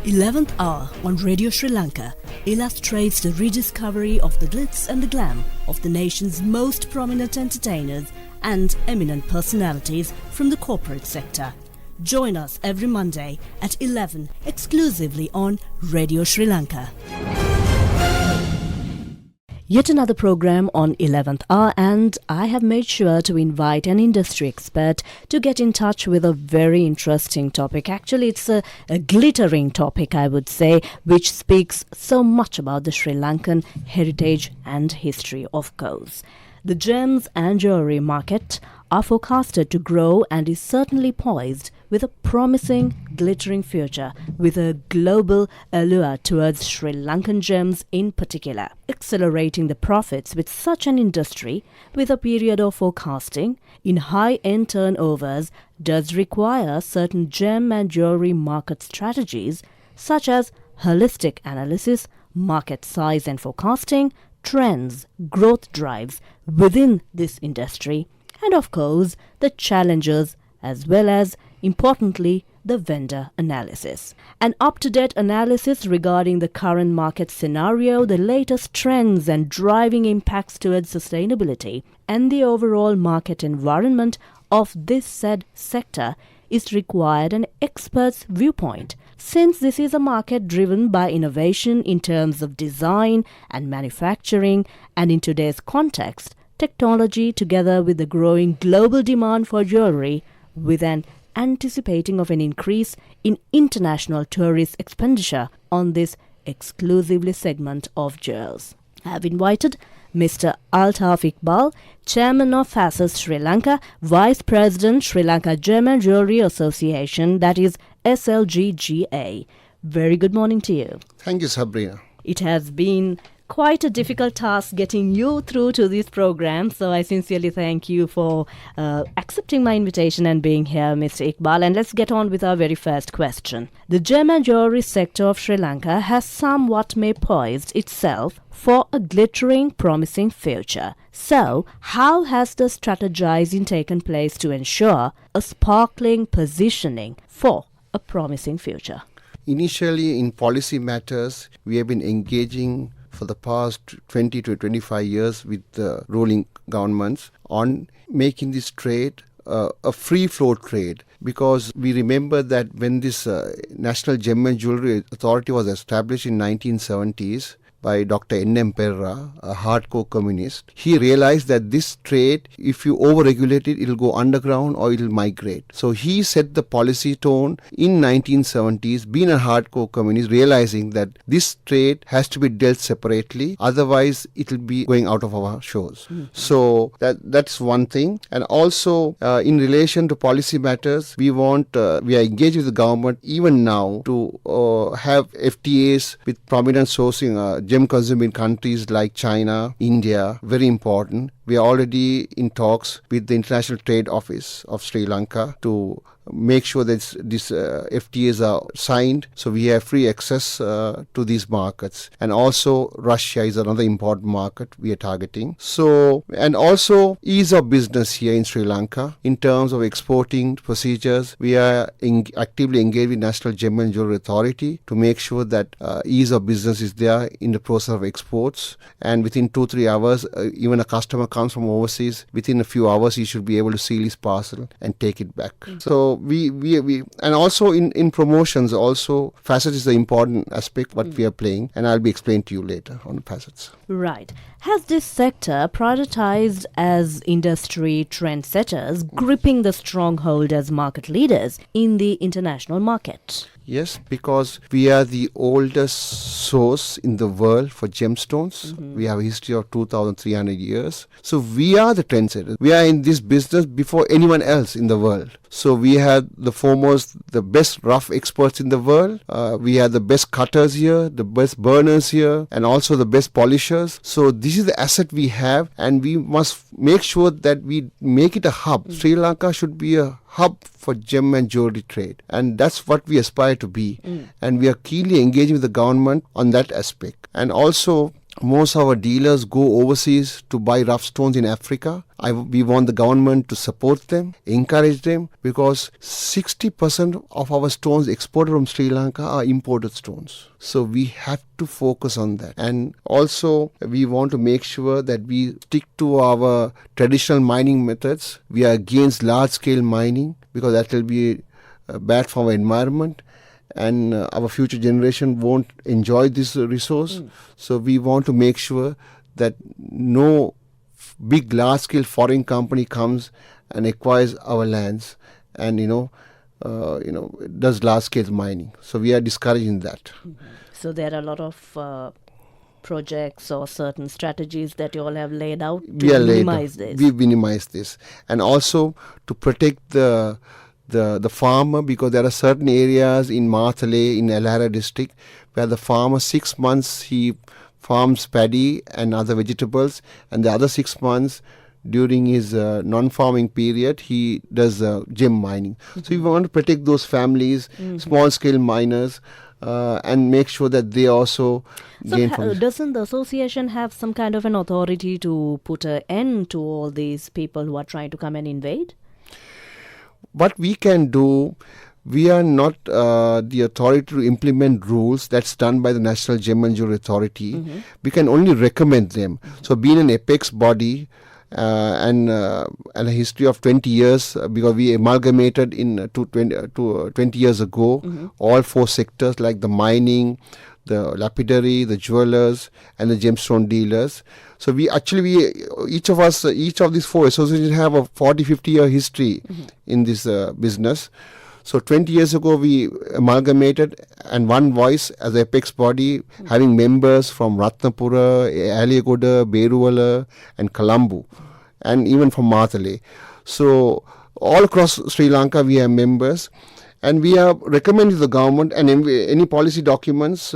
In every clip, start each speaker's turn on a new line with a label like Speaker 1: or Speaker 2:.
Speaker 1: 11th Hour on Radio Sri Lanka illustrates the rediscovery of the glitz and the glam of the nation's most prominent entertainers and eminent personalities from the corporate sector. Join us every Monday at 11 exclusively on Radio Sri Lanka. Yet another program on 11th Hour, and I have made sure to invite an industry expert to get in touch with a very interesting topic. Actually, it's a glittering topic, I would say, which speaks so much about the Sri Lankan heritage and history, of course. The gems and jewellery market are forecasted to grow and is certainly poised with a promising, glittering future with a global allure towards Sri Lankan gems in particular. Accelerating the profits with such an industry with a period of forecasting in high-end turnovers does require certain gem and jewellery market strategies such as holistic analysis, market size and forecasting, trends, growth drives within this industry, and of course the challenges as well as, importantly, the vendor analysis. An up-to-date analysis regarding the current market scenario, the latest trends and driving impacts towards sustainability, and the overall market environment of this said sector is required an expert's viewpoint, since this is a market driven by innovation in terms of design and manufacturing, and in today's context, technology together with the growing global demand for jewellery with an anticipating of an increase in international tourist expenditure on this exclusively segment of jewels. I have invited Mr. Altaf Iqbal, Chairman of FASAS Sri Lanka, Vice President Sri Lanka Gem and Jewellery Association, that is SLGGA. Very good morning to you.
Speaker 2: Thank you, Sabrina.
Speaker 1: It has been quite a difficult task getting you through to this program, so I sincerely thank you for accepting my invitation and being here, Mr. Iqbal. And let's get on with our very first question. The gem and jewellery sector of Sri Lanka has somewhat poised itself for a glittering, promising future. So, how has the strategizing taken place to ensure a sparkling positioning for a promising future?
Speaker 2: Initially, in policy matters, we have been engaging for the past 20 to 25 years with the ruling governments on making this trade a free flow trade, because we remember that when this National Gem and Jewellery Authority was established in 1970s by Dr. N.M. Perra, a hardcore communist, he realized that this trade, if you over-regulate it, it'll go underground or it'll migrate. So he set the policy tone in 1970s, being a hardcore communist, realizing that this trade has to be dealt separately, otherwise it'll be going out of our shores. Mm-hmm. So that's one thing. And also, in relation to policy matters, we are engaged with the government even now to have FTAs with prominent sourcing gem consuming countries like China, India, very important. We are already in talks with the International Trade Office of Sri Lanka to make sure that these FTAs are signed, so we have free access to these markets. And also Russia is another important market we are targeting. So, and also ease of business here in Sri Lanka in terms of exporting procedures. We are actively engaged with National Gem and Jewellery Authority to make sure that ease of business is there in the process of exports. And within 2-3 hours, even a customer comes from overseas, within a few hours he should be able to seal his parcel and take it back. Mm-hmm. So we and also in promotions also facets is the important aspect what we are playing, and I'll be explaining to you later on the facets.
Speaker 1: Right. Has this sector prioritized as industry trendsetters, gripping the stronghold as market leaders in the international market?
Speaker 2: Yes, because we are the oldest source in the world for gemstones. Mm-hmm. We have a history of 2,300 years. So we are the trendsetters. We are in this business before anyone else in the world. So we have the best rough experts in the world. We have the best cutters here, the best burners here, and also the best polishers. So this is the asset we have, and we must make sure that we make it a hub. Mm-hmm. Sri Lanka should be a hub for gem and jewelry trade, and that's what we aspire to be. And we are keenly engaging with the government on that aspect. And also Most of our dealers go overseas to buy rough stones in Africa. We want the government to support them, encourage them, because 60% of our stones exported from Sri Lanka are imported stones. So we have to focus on that. And also, we want to make sure that we stick to our traditional mining methods. We are against large-scale mining because that will be bad for our environment, and our future generation won't enjoy this resource. So we want to make sure that no big large-scale foreign company comes and acquires our lands and does large-scale mining. So we are discouraging that.
Speaker 1: So there are a lot of projects or certain strategies that you all have laid out to minimize this.
Speaker 2: We minimize this, and also to protect the farmer, because there are certain areas in Mathale, in Elara district, where the farmer 6 months he farms paddy and other vegetables, and the other 6 months during his non-farming period he does gem mining. So we want to protect those families, small-scale miners, and make sure that they also gain from this.
Speaker 1: Doesn't the association have some kind of an authority to put an end to all these people who are trying to come and invade?
Speaker 2: What we can do, we are not the authority to implement rules. That's done by the National Gem and Jewelry Authority. We can only recommend them. So being an apex body and a history of 20 years, because we amalgamated in 20 years ago, all 4 sectors like the mining, the lapidary, the jewelers, and the gemstone dealers. So we each of these 4 associations have a 40-50 year history in this business. So 20 years ago we amalgamated, and one voice as a apex body, having members from Ratnapura, Aliyagoda, Beruwala, and Colombo, and even from Mathale. So all across Sri Lanka we have members. And we are recommending the government, and any policy documents,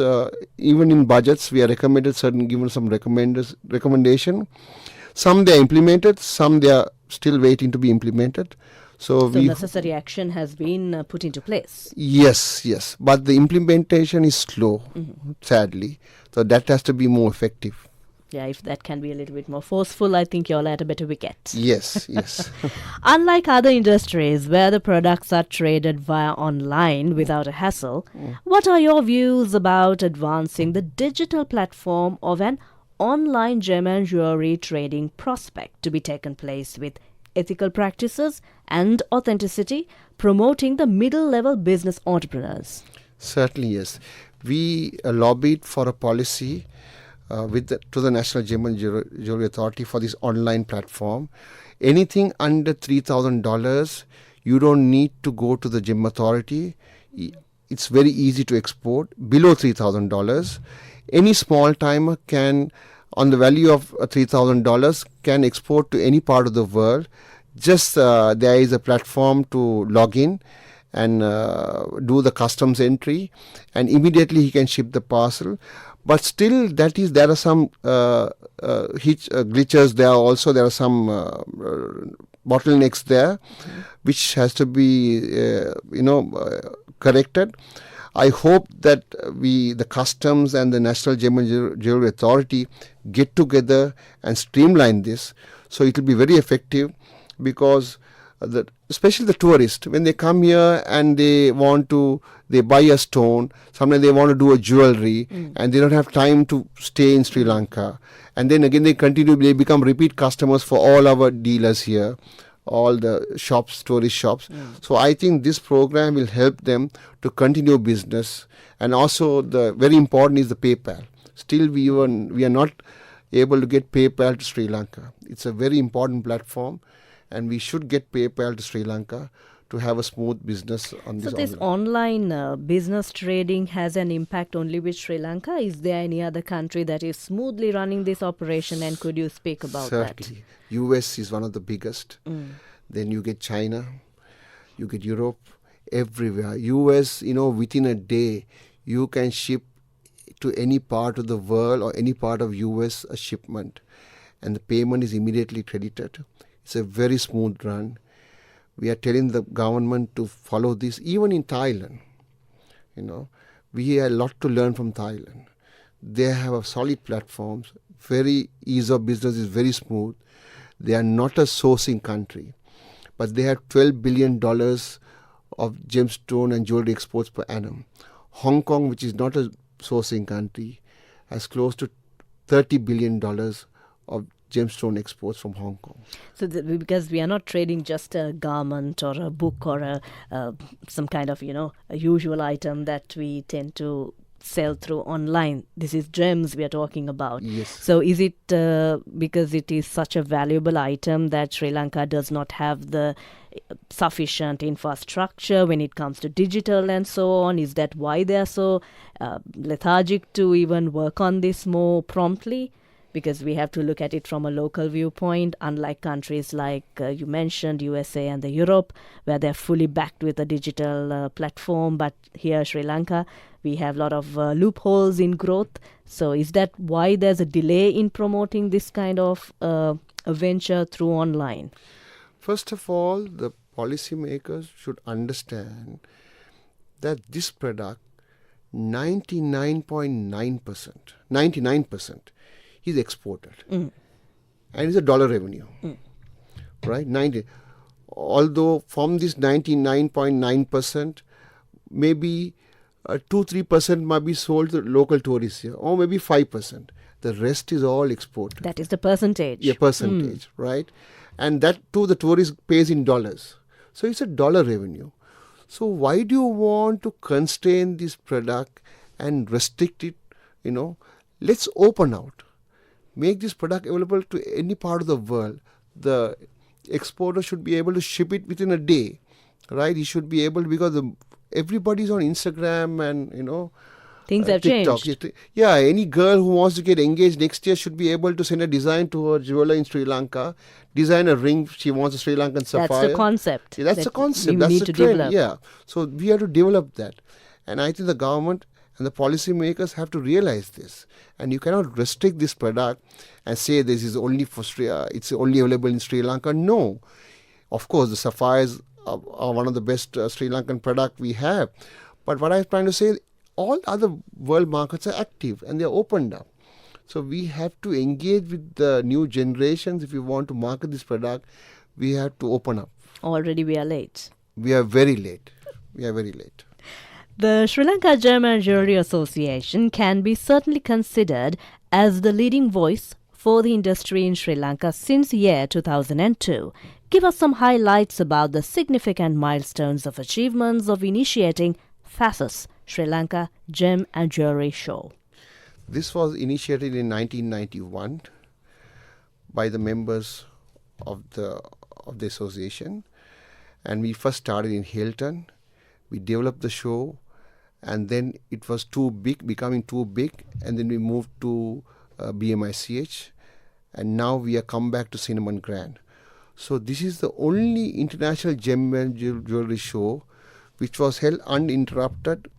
Speaker 2: even in budgets, we are given some recommendation. Some they are implemented, some they are still waiting to be implemented. So
Speaker 1: necessary action has been put into place.
Speaker 2: Yes. But the implementation is slow, sadly. So that has to be more effective.
Speaker 1: Yeah, if that can be a little bit more forceful, I think you're at a better wicket.
Speaker 2: Yes.
Speaker 1: Unlike other industries where the products are traded via online without a hassle, what are your views about advancing the digital platform of an online gem and jewelry trading prospect to be taken place with ethical practices and authenticity, promoting the middle-level business entrepreneurs?
Speaker 2: Certainly, yes. We lobbied for a policy to the National Gem and Jewelry Authority for this online platform. Anything under $3,000, you don't need to go to the Gem Authority. It's very easy to export. Below $3,000, any small timer can, on the value of $3,000, can export to any part of the world. Just there is a platform to log in and do the customs entry, and immediately he can ship the parcel. But still, there are some glitches. There are some bottlenecks there, which has to be corrected. I hope that the customs and the National Gem and Jewelry Authority get together and streamline this, so it will be very effective. Because especially the tourists, when they come here and they buy a stone, sometimes they want to do a jewelry, and they don't have time to stay in Sri Lanka. And then again they become repeat customers for all our dealers here, all the shops, tourist shops. So I think this program will help them to continue business. And also the very important is the PayPal. Still we are not able to get PayPal to Sri Lanka. It's a very important platform, and we should get PayPal to Sri Lanka to have a smooth business on this.
Speaker 1: So this online business trading has an impact only with Sri Lanka? Is there any other country that is smoothly running this operation, and could you speak about
Speaker 2: Certainly. US is one of the biggest. Then you get China, you get Europe, everywhere. US, within a day, you can ship to any part of the world or any part of US a shipment, and the payment is immediately credited. It's a very smooth run. We are telling the government to follow this. Even in Thailand, we have a lot to learn from Thailand. They have a solid platforms. Very ease of business is very smooth. They are not a sourcing country, but they have $12 billion of gemstone and jewelry exports per annum. Hong Kong, which is not a sourcing country, has close to $30 billion of gemstone exports from Hong Kong.
Speaker 1: So because we are not trading just a garment or a book or some kind of, a usual item that we tend to sell through online. This is gems we are talking about.
Speaker 2: Yes.
Speaker 1: So is it because it is such a valuable item that Sri Lanka does not have the sufficient infrastructure when it comes to digital and so on? Is that why they are so lethargic to even work on this more promptly? Because we have to look at it from a local viewpoint, unlike countries like you mentioned, USA and the Europe, where they're fully backed with a digital platform. But here, Sri Lanka, we have a lot of loopholes in growth. So is that why there's a delay in promoting this kind of a venture through online?
Speaker 2: First of all, the policymakers should understand that this product, 99% is exported. And it's a dollar revenue. Right? Although from this 99.9%, maybe 2-3% might be sold to local tourists here, or maybe 5%. The rest is all exported.
Speaker 1: That is the percentage.
Speaker 2: Yeah, percentage, right? And that too the tourist pays in dollars. So it's a dollar revenue. So why do you want to constrain this product and restrict it? Let's open out. Make this product available to any part of the world. The exporter should be able to ship it within a day, right? He should be able to, because everybody's on Instagram and,
Speaker 1: things have
Speaker 2: TikTok.
Speaker 1: changed.
Speaker 2: Yeah, any girl who wants to get engaged next year should be able to send a design to her jeweler in Sri Lanka, design a ring, she wants a Sri Lankan sapphire.
Speaker 1: That's the concept.
Speaker 2: Yeah, that's the concept.
Speaker 1: We
Speaker 2: That's
Speaker 1: need
Speaker 2: the
Speaker 1: to
Speaker 2: trend.
Speaker 1: develop.
Speaker 2: Yeah. So we have to develop that. And I think the government and the policymakers have to realize this. And you cannot restrict this product and say this is only for it's only available in Sri Lanka. No. Of course, the sapphires are one of the best Sri Lankan product we have. But what I'm trying to say, all other world markets are active and they're opened up. So we have to engage with the new generations. If we want to market this product, we have to open up.
Speaker 1: Already we are late.
Speaker 2: We are very late.
Speaker 1: The Sri Lanka Gem and Jewelry Association can be certainly considered as the leading voice for the industry in Sri Lanka since year 2002. Give us some highlights about the significant milestones of achievements of initiating FASUS, Sri Lanka Gem and Jewelry Show.
Speaker 2: This was initiated in 1991 by the members of the association, and we first started in Hilton. We developed the show, and then it was becoming too big, and then we moved to BMICH, and now we have come back to Cinnamon Grand. So this is the only international gem and jewelry show which was held uninterrupted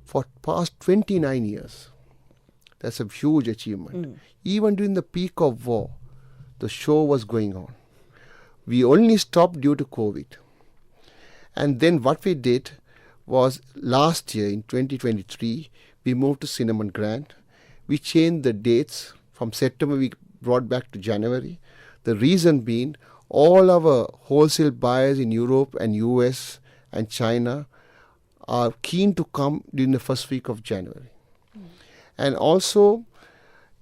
Speaker 2: for past 29 years. That's a huge achievement. Even during the peak of war, the show was going on. We only stopped due to COVID. And then what we did was last year in 2023, we moved to Cinnamon Grand. We changed the dates from September, we brought back to January. The reason being, all our wholesale buyers in Europe and US and China are keen to come during the first week of January. And also,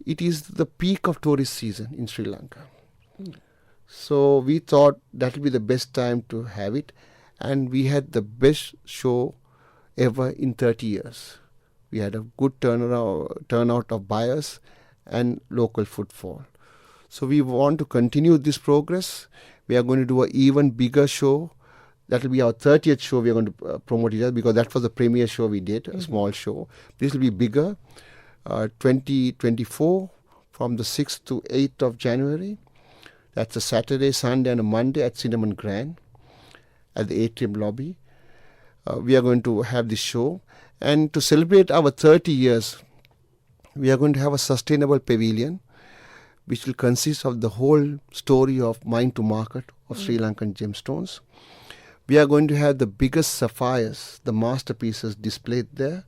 Speaker 2: it is the peak of tourist season in Sri Lanka. So we thought that will be the best time to have it. And we had the best show ever in 30 years. We had a good turnout of buyers and local footfall. So we want to continue this progress. We are going to do an even bigger show. That will be our 30th show we are going to promote it, because that was the premiere show we did, a small show. This will be bigger, 2024, from the 6th to 8th of January. That's a Saturday, Sunday and a Monday at Cinnamon Grand at the atrium lobby. We are going to have this show. And to celebrate our 30 years, we are going to have a sustainable pavilion, which will consist of the whole story of mine to market of Sri Lankan gemstones. We are going to have the biggest sapphires, the masterpieces displayed there.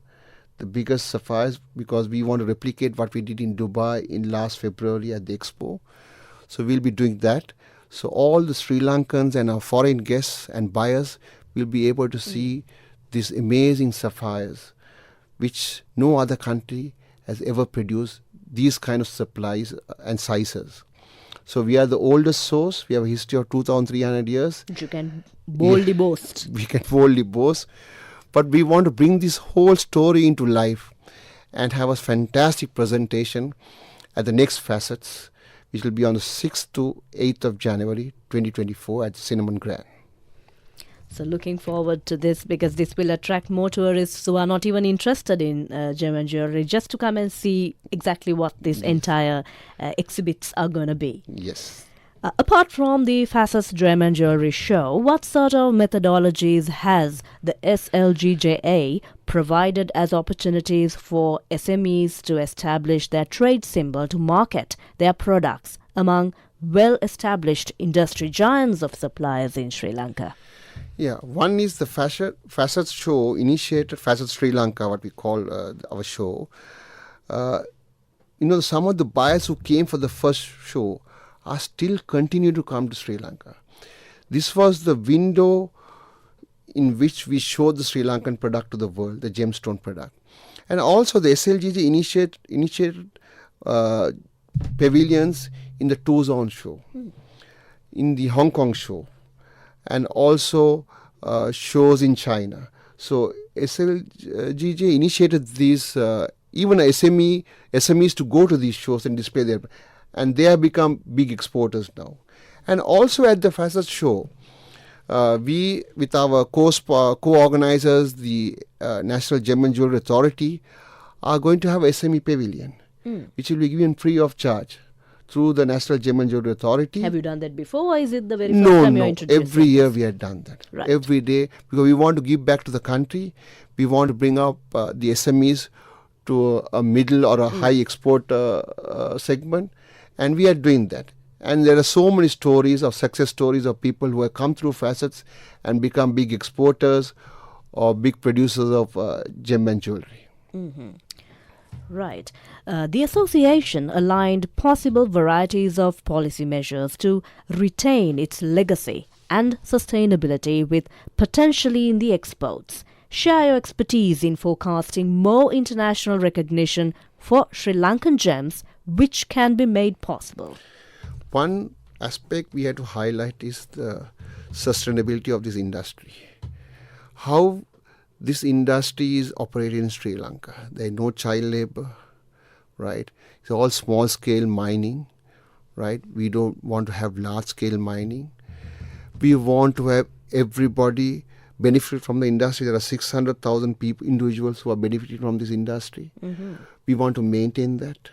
Speaker 2: the biggest sapphires, because we want to replicate what we did in Dubai in last February at the Expo. So we'll be doing that. So all the Sri Lankans and our foreign guests and buyers will be able to see these amazing sapphires, which no other country has ever produced these kind of supplies and sizes. So we are the oldest source. We have a history of 2,300 years.
Speaker 1: Which you can boldly boast.
Speaker 2: We can boldly boast. But we want to bring this whole story into life and have a fantastic presentation at the next Facets, which will be on the 6th to 8th of January 2024 at the Cinnamon Grand.
Speaker 1: So looking forward to this, because this will attract more tourists who are not even interested in gem and jewelry, just to come and see exactly what these entire exhibits are going to be.
Speaker 2: Yes.
Speaker 1: Apart from the Facets Gem and Jewelry Show, what sort of methodologies has the SLGJA provided as opportunities for SMEs to establish their trade symbol to market their products among well-established industry giants of suppliers in Sri Lanka?
Speaker 2: Yeah, one is the Facets show initiated, Facets Sri Lanka, what we call our show. Some of the buyers who came for the first show are still continue to come to Sri Lanka. This was the window in which we showed the Sri Lankan product to the world, the gemstone product. And also the SLGJ initiated pavilions in the Two-Zone show, in the Hong Kong show, and also shows in China. So SLGJ initiated these, even SMEs to go to these shows and display their, and they have become big exporters now. And also at the Facets show, we, with our co-organizers, the National Gem and Jewelry Authority, are going to have a SME pavilion, which will be given free of charge through the National Gem and Jewelry Authority.
Speaker 1: Have you done that before, or is it the very first time you're introducing?
Speaker 2: Every year we have done that.
Speaker 1: Right.
Speaker 2: Every day, because we want to give back to the country. We want to bring up the SMEs to a middle or a high export segment, and we are doing that. And there are so many stories of success stories of people who have come through Facets and become big exporters or big producers of gem and jewelry.
Speaker 1: Mm-hmm. Right. The association aligned possible varieties of policy measures to retain its legacy and sustainability with potentially in the exports. Share your expertise in forecasting more international recognition for Sri Lankan gems, which can be made possible.
Speaker 2: One aspect we had to highlight is the sustainability of this industry. How this industry is operated in Sri Lanka. There is no child labor, right? It's all small-scale mining, right? We don't want to have large-scale mining. We want to have everybody benefit from the industry. There are 600,000 people, individuals who are benefiting from this industry. Mm-hmm. We want to maintain that.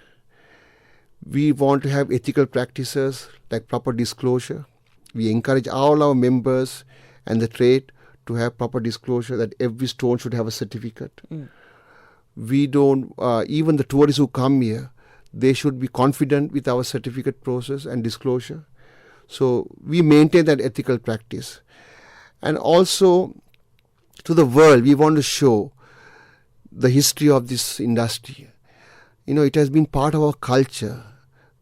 Speaker 2: We want to have ethical practices like proper disclosure. We encourage all our members and the trade to have proper disclosure that every stone should have a certificate. We don't, even the tourists who come here, they should be confident with our certificate process and disclosure. So we maintain that ethical practice. And also to the world, we want to show the history of this industry. It has been part of our culture.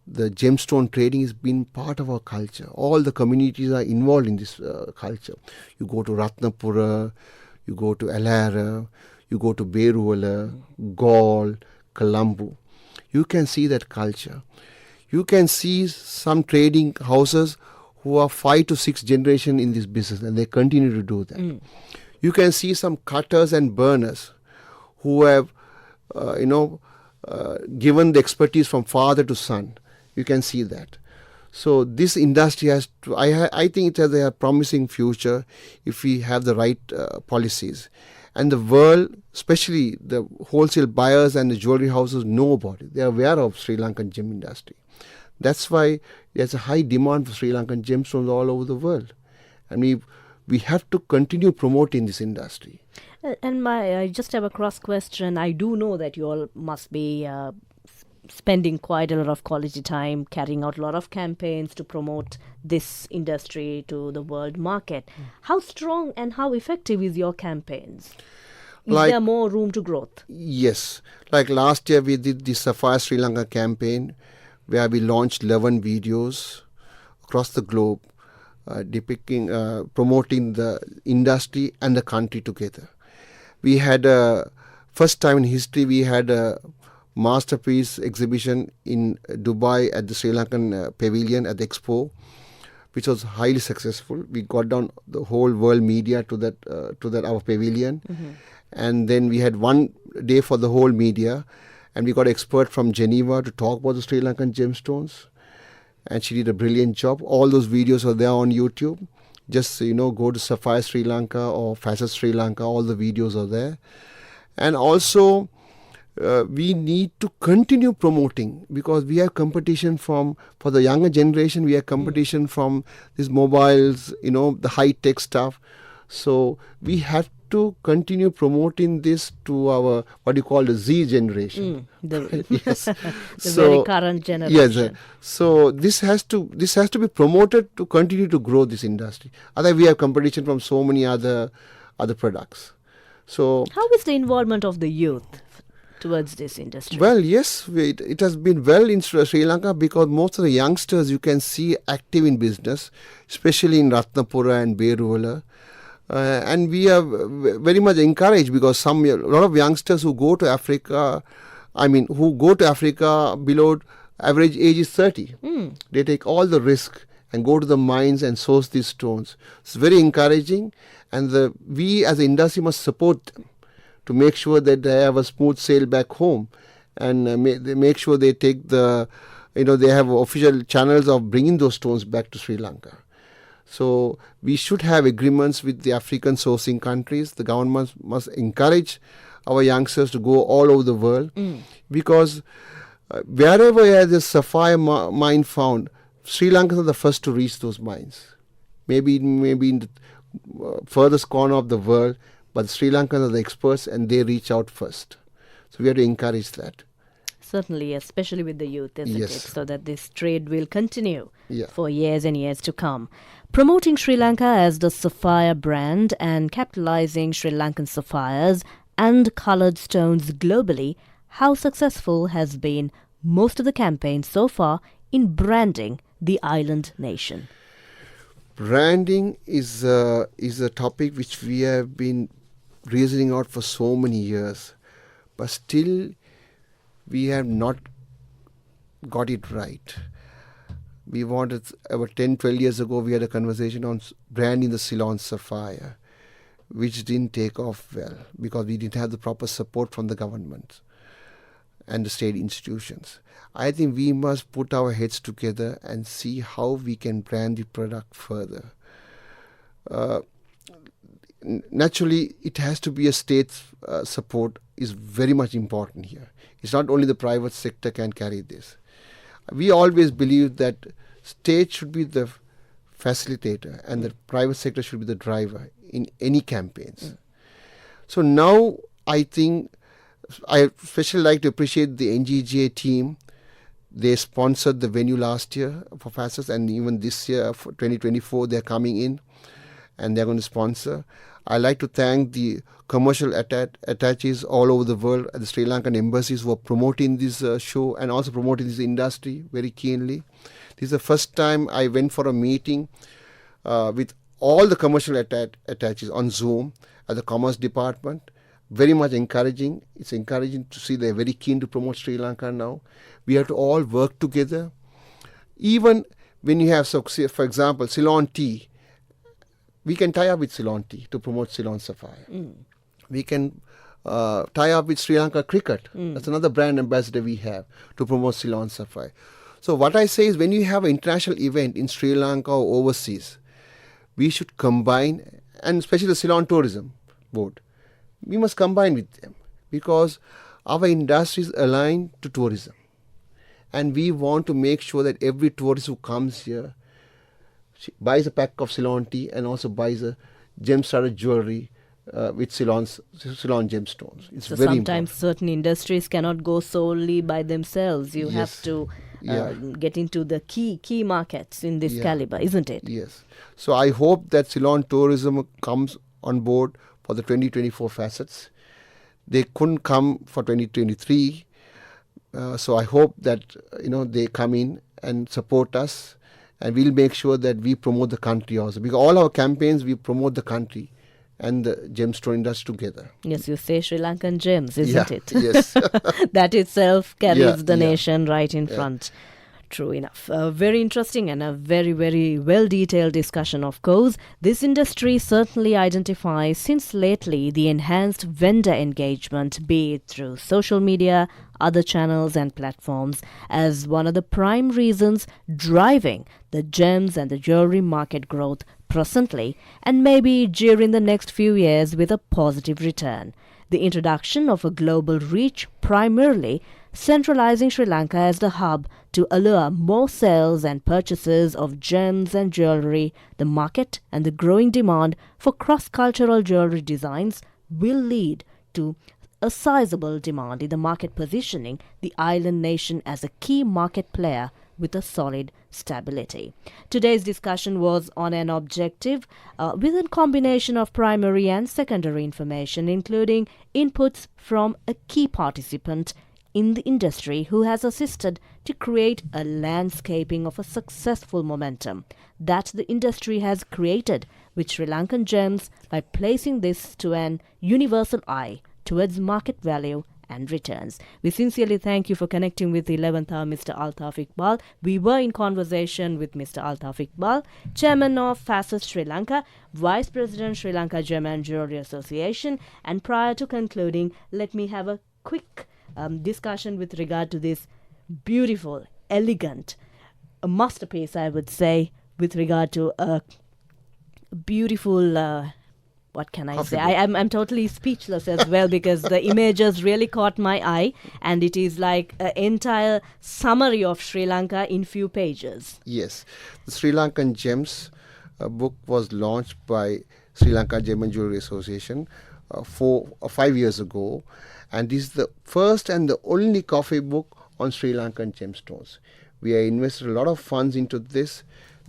Speaker 2: The gemstone trading has been part of our culture. All the communities are involved in this culture. You go to Ratnapura, you go to Alara, you go to Beruwala, Gaul, Colombo. You can see that culture. You can see some trading houses who are 5 to 6 generations in this business, and they continue to do that. You can see some cutters and burners who have, given the expertise from father to son. You can see that. So this industry has to, I think it has a promising future if we have the right policies. And the world, especially the wholesale buyers and the jewelry houses, know about it. They are aware of Sri Lankan gem industry. That's why there's a high demand for Sri Lankan gemstones all over the world. And we have to continue promoting this industry.
Speaker 1: And I just have a cross question. I do know that you all must be spending quite a lot of quality time carrying out a lot of campaigns to promote this industry to the world market. How strong and how effective is your campaigns? Is there more room to growth?
Speaker 2: Yes. Like last year we did the Sapphire Sri Lanka campaign where we launched 11 videos across the globe depicting, promoting the industry and the country together. We had first time in history we had a masterpiece exhibition in Dubai at the Sri Lankan pavilion at the Expo, which was highly successful. We got down the whole world media to that our pavilion, and then we had one day for the whole media, and we got an expert from Geneva to talk about the Sri Lankan gemstones, and she did a brilliant job. All those videos are there on YouTube. Just go to Sapphire Sri Lanka or Facet Sri Lanka. All the videos are there, and also. We need to continue promoting because we have competition for the younger generation. We have competition from these mobiles, the high-tech stuff. So we have to continue promoting this to our, what you call the Z generation. Yes.
Speaker 1: The very current generation.
Speaker 2: Yes. So this has to be promoted to continue to grow this industry. Otherwise, we have competition from so many other products. So
Speaker 1: how is the involvement of the youth towards this industry?
Speaker 2: Well, yes, it has been well in Sri Lanka because most of the youngsters you can see active in business, especially in Ratnapura and Beruvala. And we are very much encouraged because a lot of youngsters who go to Africa, below average age is 30. They take all the risk and go to the mines and source these stones. It's very encouraging, and we as an industry must support them to make sure that they have a smooth sail back home, and they make sure they take they have official channels of bringing those stones back to Sri Lanka. So we should have agreements with the African sourcing countries. The government must encourage our youngsters to go all over the world because wherever there's a sapphire mine found, Sri Lankans are the first to reach those mines. Maybe in the furthest corner of the world, but Sri Lankans are the experts and they reach out first. So we have to encourage that.
Speaker 1: Certainly, especially with the youth, isn't
Speaker 2: Yes.
Speaker 1: it? So that this trade will continue
Speaker 2: Yeah.
Speaker 1: for years and years to come. Promoting Sri Lanka as the sapphire brand and capitalizing Sri Lankan sapphires and coloured stones globally, how successful has been most of the campaign so far in branding the island nation?
Speaker 2: Branding is a topic which we have been reasoning out for so many years, but still we have not got it right. We wanted, about 10, 12 years ago, we had a conversation on branding the Ceylon sapphire, which didn't take off well because we didn't have the proper support from the government and the state institutions. I think we must put our heads together and see how we can brand the product further. Naturally, it has to be a state support is very much important here. It's not only the private sector can carry this. We always believe that state should be the facilitator and the private sector should be the driver in any campaigns. So now I think I especially like to appreciate the NGGA team. They sponsored the venue last year for FASTS, and even this year for 2024 they're coming in and they're going to sponsor. I like to thank the commercial attaches all over the world at the Sri Lankan embassies who are promoting this show and also promoting this industry very keenly. This is the first time I went for a meeting with all the commercial attaches on Zoom at the Commerce Department. Very much encouraging. It's encouraging to see they're very keen to promote Sri Lanka now. We have to all work together. Even when you have, for example, Ceylon tea, we can tie up with Ceylon tea to promote Ceylon sapphire. We can tie up with Sri Lanka cricket. That's another brand ambassador we have to promote Ceylon sapphire. So what I say is when you have an international event in Sri Lanka or overseas, we should combine, and especially the Ceylon Tourism Board, we must combine with them because our industry is aligned to tourism. And we want to make sure that every tourist who comes here buys a pack of Ceylon tea and also buys a gem-studded jewelry with Ceylon gemstones. It's
Speaker 1: so
Speaker 2: very
Speaker 1: sometimes
Speaker 2: important.
Speaker 1: certain industries cannot go solely by themselves. You have
Speaker 2: Yes.
Speaker 1: to
Speaker 2: Yeah.
Speaker 1: get into the key markets in this
Speaker 2: Yeah.
Speaker 1: caliber, isn't it?
Speaker 2: Yes. So I hope that Ceylon tourism comes on board for the 2024 facets They couldn't come for 2023. So I hope that they come in and support us, and we'll make sure that we promote the country also. Because all our campaigns, we promote the country and the gemstone industry together.
Speaker 1: Yes, you say Sri Lankan gems, isn't it?
Speaker 2: Yes.
Speaker 1: That itself carries the
Speaker 2: Yeah.
Speaker 1: nation right in front. True enough. Very interesting and a very, very well-detailed discussion, of course. This industry certainly identifies, since lately, the enhanced vendor engagement, be it through social media, other channels and platforms, as one of the prime reasons driving the gems and the jewelry market growth presently, and maybe during the next few years with a positive return. The introduction of a global reach, primarily centralizing Sri Lanka as the hub to allure more sales and purchases of gems and jewelry, the market and the growing demand for cross-cultural jewelry designs will lead to a sizable demand in the market, positioning the island nation as a key market player with a solid stability. Today's discussion was on an objective with a combination of primary and secondary information, including inputs from a key participant in the industry who has assisted to create a landscaping of a successful momentum that the industry has created with Sri Lankan gems by placing this to an universal eye towards market value and returns. We sincerely thank you for connecting with the 11th hour, Mr. Altaf Iqbal. We were in conversation with Mr. Altaf Iqbal, Chairman of FASIS Sri Lanka, Vice President Sri Lanka Gem and Jewelry Association. And prior to concluding, let me have a quick discussion with regard to this beautiful, elegant, a masterpiece, I would say, with regard to a beautiful what can I say? I'm totally speechless as well, because the images really caught my eye, and it is like an entire summary of Sri Lanka in few pages.
Speaker 2: Yes. The Sri Lankan Gems book was launched by Sri Lanka Gem and Jewelry Association 5 years ago, and this is the first and the only coffee book on Sri Lankan gemstones. We have invested a lot of funds into this.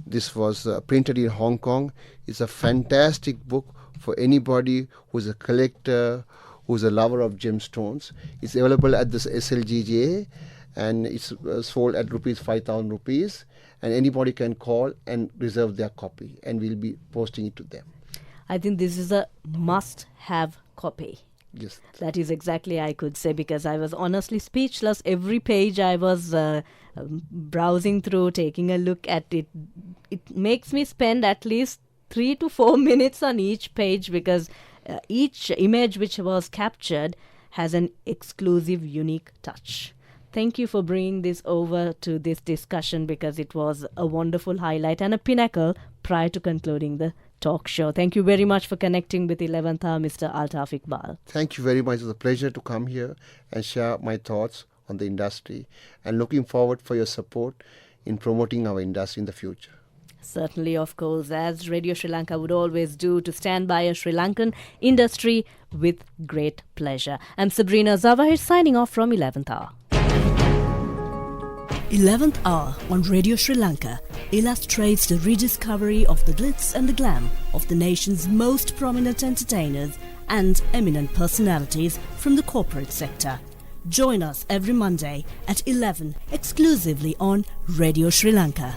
Speaker 2: This was printed in Hong Kong. It's a fantastic book for anybody who's a collector, who's a lover of gemstones. It's available at this SLGJ, and it's sold at ₹5,000, and anybody can call and reserve their copy, and we'll be posting it to them.
Speaker 1: I think this is a must-have copy.
Speaker 2: Yes.
Speaker 1: That is exactly I could say, because I was honestly speechless. Every page I was browsing through, taking a look at it. It makes me spend at least 3 to 4 minutes on each page, because each image which was captured has an exclusive, unique touch. Thank you for bringing this over to this discussion, because it was a wonderful highlight and a pinnacle prior to concluding the talk show. Thank you very much for connecting with 11th hour, Mr. Altaf Iqbal.
Speaker 2: Thank you very much. It was a pleasure to come here and share my thoughts on the industry, and looking forward for your support in promoting our industry in the future.
Speaker 1: Certainly, of course, as Radio Sri Lanka would always do, to stand by a Sri Lankan industry with great pleasure. I'm Sabrina Zawahir signing off from 11th hour. 11th hour on Radio Sri Lanka illustrates the rediscovery of the glitz and the glam of the nation's most prominent entertainers and eminent personalities from the corporate sector. Join us every Monday at 11 exclusively on Radio Sri Lanka.